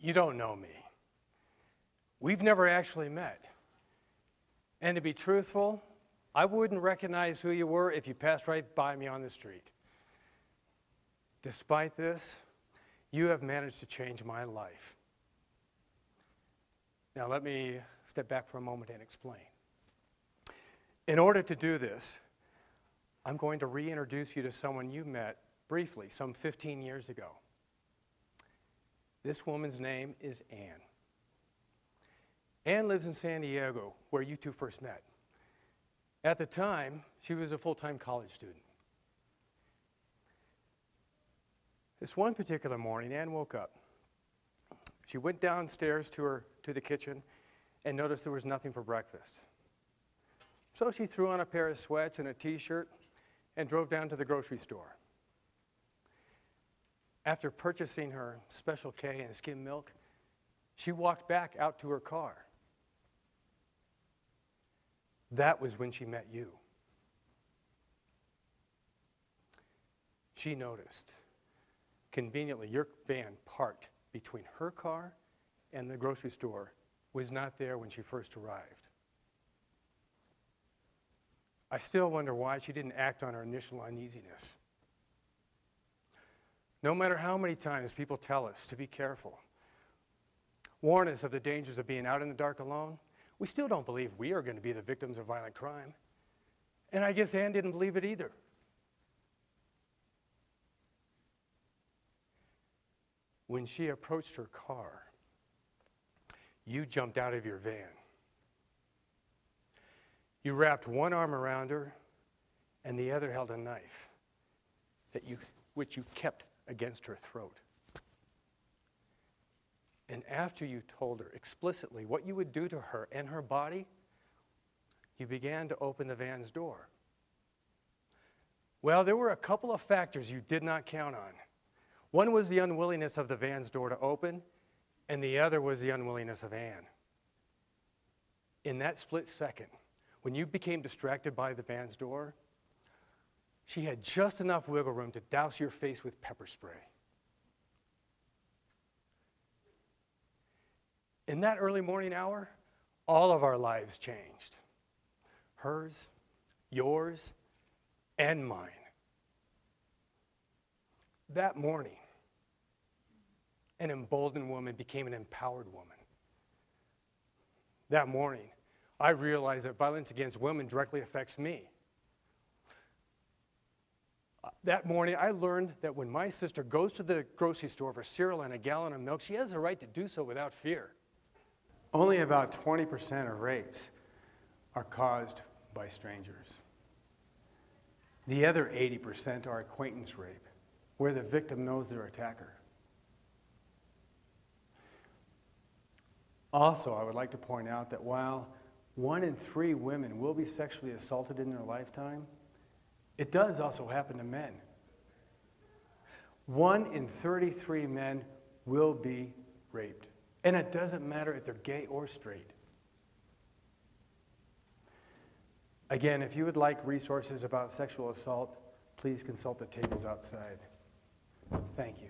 You don't know me. We've never actually met. And to be truthful, I wouldn't recognize who you were if you passed right by me on the street. Despite this, you have managed to change my life. Now let me step back for a moment and explain. In order to do this, I'm going to reintroduce you to someone you met briefly some 15 years ago. This woman's name is Anne. Anne lives in San Diego, where you two first met. At the time, she was a full-time college student. This one particular morning, Anne woke up. She went downstairs to the kitchen and noticed there was nothing for breakfast. So she threw on a pair of sweats and a t-shirt and drove down to the grocery store. After purchasing her Special K and skim milk, she walked back out to her car. That was when she met you. She noticed, conveniently, your van parked between her car and the grocery store was not there when she first arrived. I still wonder why she didn't act on her initial uneasiness. No matter how many times people tell us to be careful, warn us of the dangers of being out in the dark alone, we still don't believe we are going to be the victims of violent crime. And I guess Anne didn't believe it either. When she approached her car, you jumped out of your van. You wrapped one arm around her, and the other held a knife which you kept against her throat. And after you told her explicitly what you would do to her and her body, you began to open the van's door. Well, there were a couple of factors you did not count on. One was the unwillingness of the van's door to open, and the other was the unwillingness of Anne. In that split second, when you became distracted by the van's door, she had just enough wiggle room to douse your face with pepper spray. In that early morning hour, all of our lives changed. Hers, yours, and mine. That morning, an emboldened woman became an empowered woman. That morning, I realized that violence against women directly affects me. That morning, I learned that when my sister goes to the grocery store for cereal and a gallon of milk, she has the right to do so without fear. Only about 20% of rapes are caused by strangers. The other 80% are acquaintance rape, where the victim knows their attacker. Also, I would like to point out that while 1 in 3 women will be sexually assaulted in their lifetime, it does also happen to men. 1 in 33 men will be raped. And it doesn't matter if they're gay or straight. Again, if you would like resources about sexual assault, please consult the tables outside. Thank you.